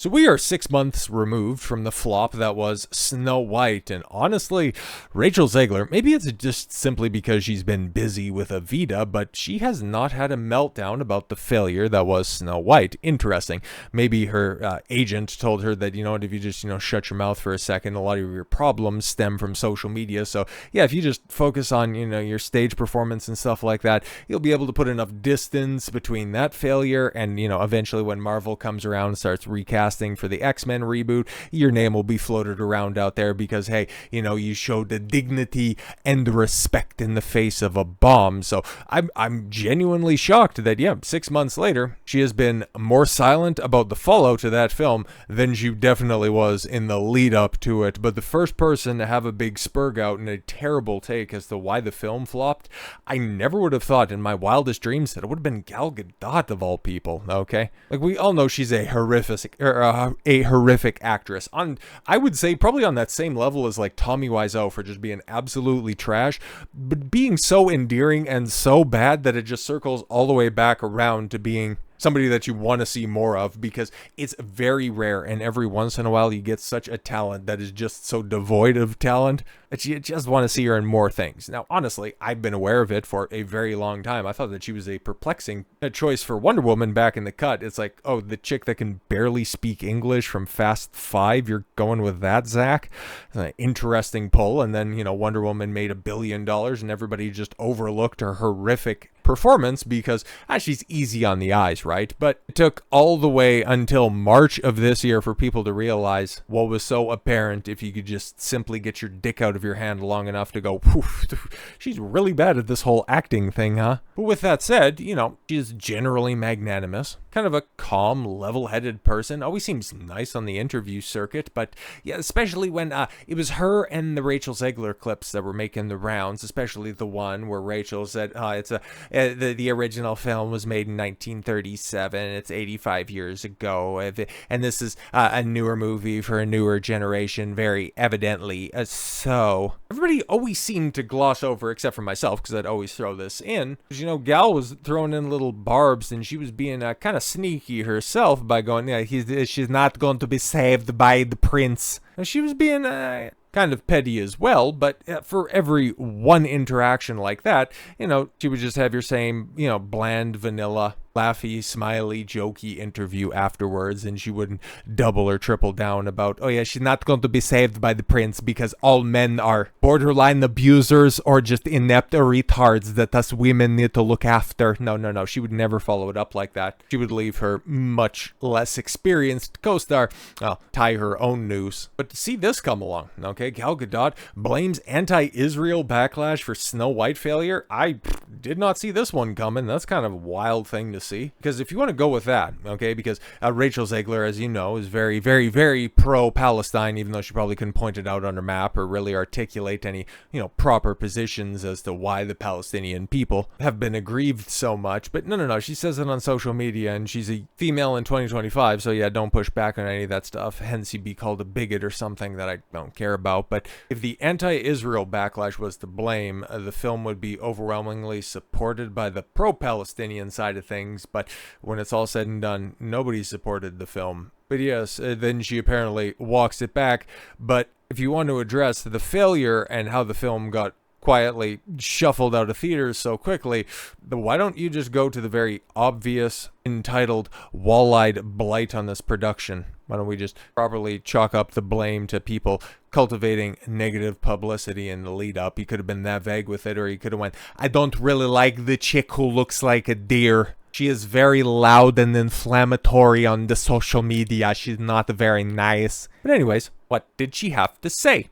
So we are 6 months removed from the flop that was Snow White, and honestly, Rachel Zegler, maybe it's just simply because she's been busy with Evita, but she has not had a meltdown about the failure that was Snow White. Interesting. Maybe her agent told her that, if you just, shut your mouth for a second, a lot of your problems stem from social media. So yeah, if you just focus on, your stage performance and stuff like that, you'll be able to put enough distance between that failure and, eventually when Marvel comes around and starts recasting for the X-Men reboot, your name will be floated around out there because, hey, you showed the dignity and respect in the face of a bomb. So I'm genuinely shocked that, 6 months later, she has been more silent about the fallout to that film than she definitely was in the lead up to it. But the first person to have a big spurg out and a terrible take as to why the film flopped, I never would have thought in my wildest dreams that it would have been Gal Gadot of all people, okay? Like, we all know she's a horrific actress. I would say probably on that same level as like Tommy Wiseau for just being absolutely trash, but being so endearing and so bad that it just circles all the way back around to being somebody that you want to see more of, because it's very rare, and every once in a while you get such a talent that is just so devoid of talent that you just want to see her in more things. Now, honestly, I've been aware of it for a very long time. I thought that she was a perplexing choice for Wonder Woman back in the cut. It's like, oh, the chick that can barely speak English from Fast 5, you're going with that, Zach? It's an interesting pull. And then, Wonder Woman made $1 billion and everybody just overlooked her horrific performance because she's easy on the eyes, right? But it took all the way until March of this year for people to realize what was so apparent if you could just simply get your dick out of your hand long enough to go, she's really bad at this whole acting thing, huh? But with that said, she's generally magnanimous, kind of a calm, level-headed person, always seems nice on the interview circuit, but yeah, especially when it was her and the Rachel Zegler clips that were making the rounds, especially the one where Rachel said, the original film was made in 1937. It's 85 years ago. And this is a newer movie for a newer generation, very evidently. So everybody always seemed to gloss over, except for myself, because I'd always throw this in. Because, Gal was throwing in little barbs, and she was being kind of sneaky herself by going, she's not going to be saved by the prince. And she was being kind of petty as well, but for every one interaction like that, she would just have your same, bland, vanilla, laughy, smiley, jokey interview afterwards, and she wouldn't double or triple down about, oh yeah, she's not going to be saved by the prince because all men are borderline abusers or just inept retards that us women need to look after. No, she would never follow it up like that. She would leave her much less experienced co-star tie her own noose. But to see this come along, okay, Gal Gadot blames anti-Israel backlash for Snow White failure. I did not see this one coming. That's kind of a wild thing to see, because if you want to go with that, okay, because Rachel Zegler, as you know, is very, very, very pro-Palestine, even though she probably couldn't point it out on her map or really articulate any, proper positions as to why the Palestinian people have been aggrieved so much. But no, she says it on social media, and she's a female in 2025, so yeah, don't push back on any of that stuff, hence you'd be called a bigot or something that I don't care about. But if the anti-Israel backlash was to blame, the film would be overwhelmingly supported by the pro-Palestinian side of things. But when it's all said and done, nobody supported the film. But yes, then she apparently walks it back. But if you want to address the failure and how the film got quietly shuffled out of theaters so quickly, why don't you just go to the very obvious, entitled, wall-eyed blight on this production? Why don't we just properly chalk up the blame to people cultivating negative publicity in the lead up? He could have been that vague with it, or he could have went, I don't really like the chick who looks like a deer. She is very loud and inflammatory on the social media. She's not very nice. But anyways, what did she have to say?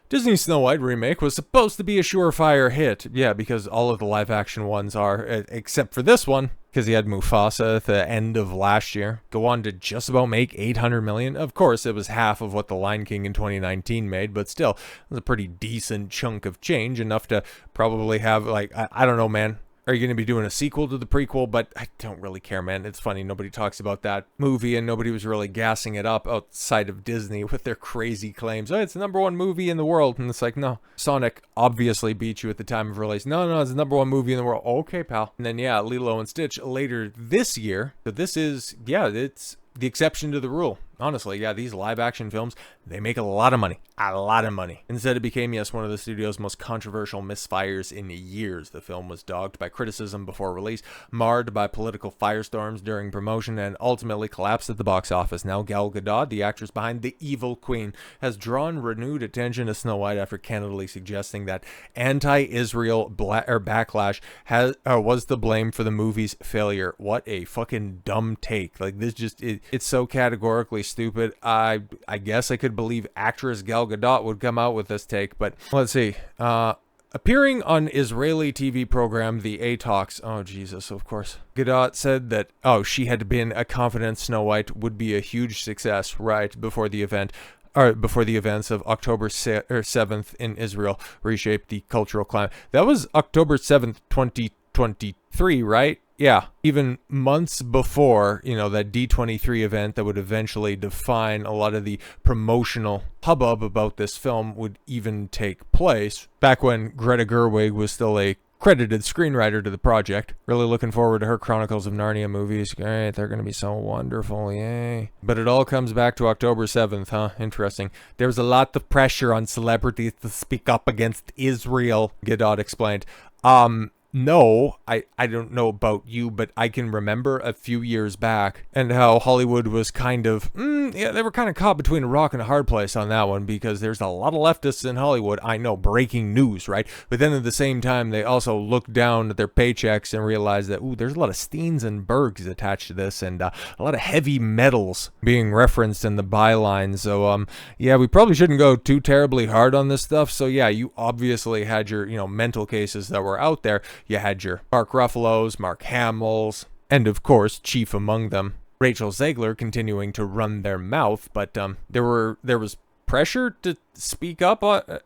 Disney's Snow White remake was supposed to be a surefire hit. Yeah, because all of the live-action ones are, except for this one, because he had Mufasa at the end of last year, go on to just about make $800 million. Of course, it was half of what The Lion King in 2019 made, but still, it was a pretty decent chunk of change, enough to probably have, like, I don't know, man. Are you going to be doing a sequel to the prequel? But I don't really care, man. It's funny. Nobody talks about that movie, and nobody was really gassing it up outside of Disney with their crazy claims. Oh, it's the #1 movie in the world. And it's like, no. Sonic obviously beat you at the time of release. No, it's the #1 movie in the world. Okay, pal. And then, yeah, Lilo and Stitch later this year. So this is, yeah, it's the exception to the rule. honestly, yeah, these live action films, they make a lot of money. A lot of money. Instead, it became, yes, one of the studio's most controversial misfires in years. The film was dogged by criticism before release, marred by political firestorms during promotion, and ultimately collapsed at the box office. Now, Gal Gadot, the actress behind The Evil Queen, has drawn renewed attention to Snow White after candidly suggesting that anti-Israel backlash was to blame for the movie's failure. What a fucking dumb take. Like, this just, it's so categorically stupid. I guess I could believe actress Gal Gadot would come out with this take, but let's see. Appearing on Israeli TV program The A-Talks, oh Jesus, of course, Gadot said that, she had been confident Snow White would be a huge success right before the event, or before the events of October 7th in Israel reshaped the cultural climate. That was October 7th, 2023, right? Yeah, even months before, that D23 event that would eventually define a lot of the promotional hubbub about this film would even take place, back when Greta Gerwig was still a credited screenwriter to the project. Really looking forward to her Chronicles of Narnia movies. Great, they're going to be so wonderful, yay. But it all comes back to October 7th, huh? Interesting. There's a lot of pressure on celebrities to speak up against Israel, Gadot explained. No, I don't know about you, but I can remember a few years back and how Hollywood was kind of, they were kind of caught between a rock and a hard place on that one, because there's a lot of leftists in Hollywood. I know, breaking news, right? But then at the same time, they also looked down at their paychecks and realized that, there's a lot of Steens and Bergs attached to this, and a lot of heavy metals being referenced in the byline. So, yeah, we probably shouldn't go too terribly hard on this stuff. So, yeah, you obviously had your, mental cases that were out there. You had your Mark Ruffalo's, Mark Hamill's, and of course, chief among them, Rachel Zegler, continuing to run their mouth. But there was pressure to speak up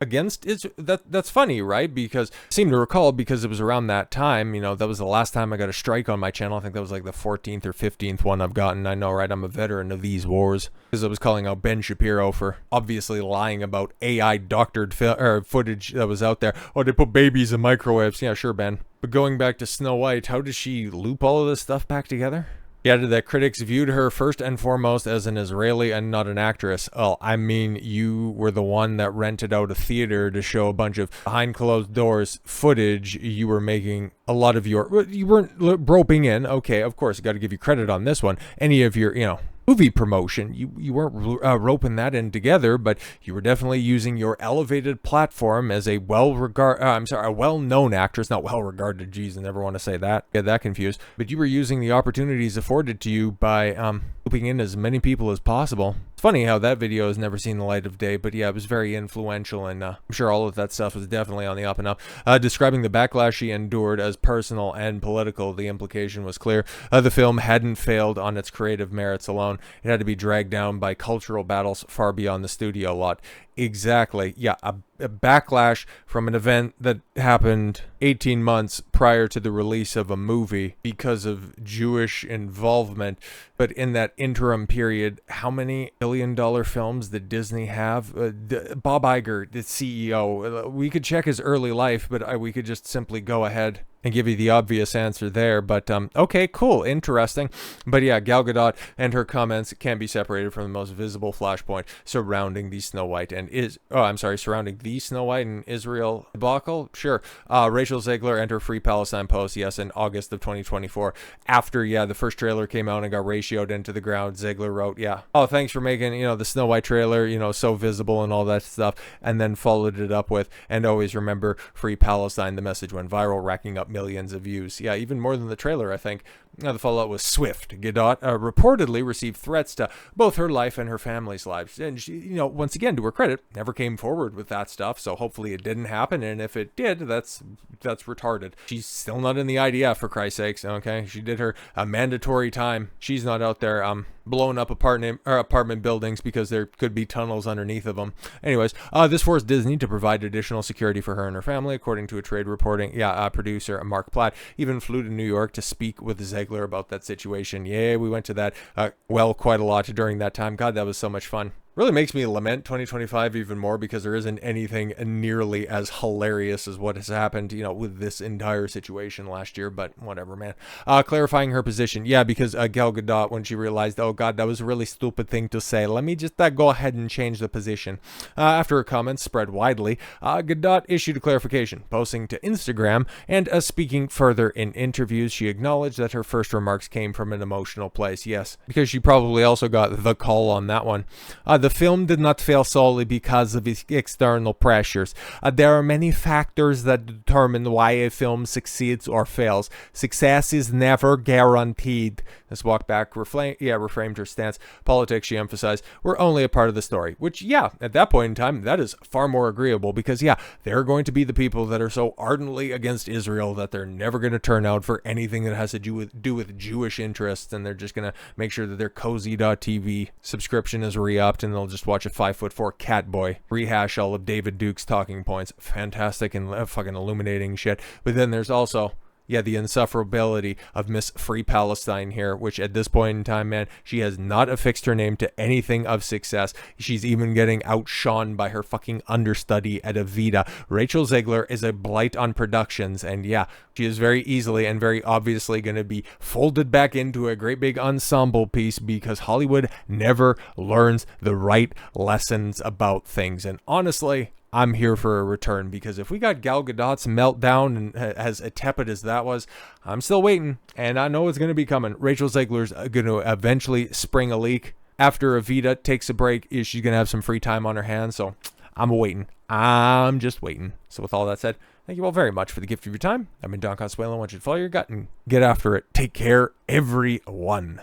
against it. That's funny, right? Because I seem to recall, because it was around that time, that was the last time I got a strike on my channel. I think that was like the 14th or 15th one I've gotten. I know, right? I'm a veteran of these wars, because I was calling out Ben Shapiro for obviously lying about AI doctored footage that was out there. Oh, they put babies in microwaves. Yeah, sure, Ben. But going back to Snow White, how does she loop all of this stuff back together? He added that critics viewed her first and foremost as an Israeli and not an actress. Oh, I mean, you were the one that rented out a theater to show a bunch of behind closed doors footage. You were making a lot of you weren't roping in. Okay, of course, got to give you credit on this one. Any of your, movie promotion, you weren't roping that in together, but you were definitely using your elevated platform as a well-known actress, not well-regarded, geez, I never want to say that, get that confused, but you were using the opportunities afforded to you by looping in as many people as possible. It's funny how that video has never seen the light of day, but yeah, it was very influential, and I'm sure all of that stuff was definitely on the up and up. Describing the backlash she endured as personal and political, the implication was clear. The film hadn't failed on its creative merits alone. It had to be dragged down by cultural battles far beyond the studio lot. Exactly. Yeah, a backlash from an event that happened 18 months prior to the release of a movie because of Jewish involvement. But in that interim period, how many billion-dollar films did Disney have? Bob Iger, the CEO, we could check his early life, but we could just simply go ahead and give you the obvious answer there. But okay, cool, interesting. But yeah, Gal Gadot and her comments can't be separated from the most visible flashpoint surrounding the Snow White and surrounding the Snow White and Israel debacle. Sure. Rachel Zegler and her Free Palestine post, yes, in August of 2024. After, the first trailer came out and got ratioed into the ground, Zegler wrote, oh, thanks for making, the Snow White trailer, so visible and all that stuff. And then followed it up with, and always remember Free Palestine. The message went viral, racking up millions of views. Yeah, even more than the trailer, I think. The fallout was swift. Gadot reportedly received threats to both her life and her family's lives. And she, once again, to her credit, never came forward with that stuff. So hopefully it didn't happen. And if it did, that's retarded. She's still not in the IDF, for Christ's sakes. Okay, she did her mandatory time. She's not out there blowing up apartment buildings because there could be tunnels underneath of them. Anyways, this forced Disney to provide additional security for her and her family, according to a trade reporting. Producer Mark Platt even flew to New York to speak with Zegler about that situation. Yeah, we went to that quite a lot during that time. God, that was so much fun. Really makes me lament 2025 even more because there isn't anything nearly as hilarious as what has happened, with this entire situation last year. But whatever, man. Clarifying her position. Yeah, because Gal Gadot, when she realized, oh God, that was a really stupid thing to say, let me just go ahead and change the position. After her comments spread widely, Gadot issued a clarification, posting to Instagram and speaking further in interviews. She acknowledged that her first remarks came from an emotional place. Yes, because she probably also got the call on that one. The film did not fail solely because of its external pressures. There are many factors that determine why a film succeeds or fails. Success is never guaranteed. This walk back reframed her stance. Politics, she emphasized, were only a part of the story. Which, at that point in time, that is far more agreeable because, there are going to be the people that are so ardently against Israel that they're never going to turn out for anything that has to do with Jewish interests, and they're just going to make sure that their cozy.tv subscription is re-upped, and they'll just watch a 5'4" cat boy rehash all of David Duke's talking points. Fantastic and fucking illuminating shit. But then there's also the insufferability of Miss Free Palestine here, which at this point in time, man, she has not affixed her name to anything of success. She's even getting outshone by her fucking understudy at Evita. Rachel Zegler is a blight on productions, and she is very easily and very obviously going to be folded back into a great big ensemble piece because Hollywood never learns the right lessons about things. And honestly, I'm here for a return because if we got Gal Gadot's meltdown and as tepid as that was, I'm still waiting, and I know it's going to be coming. Rachel Zegler's going to eventually spring a leak. After Evita takes a break, she's going to have some free time on her hands, so I'm waiting. I'm just waiting. So with all that said, thank you all very much for the gift of your time. I've been Don Consuelo. I want you to follow your gut and get after it. Take care, everyone.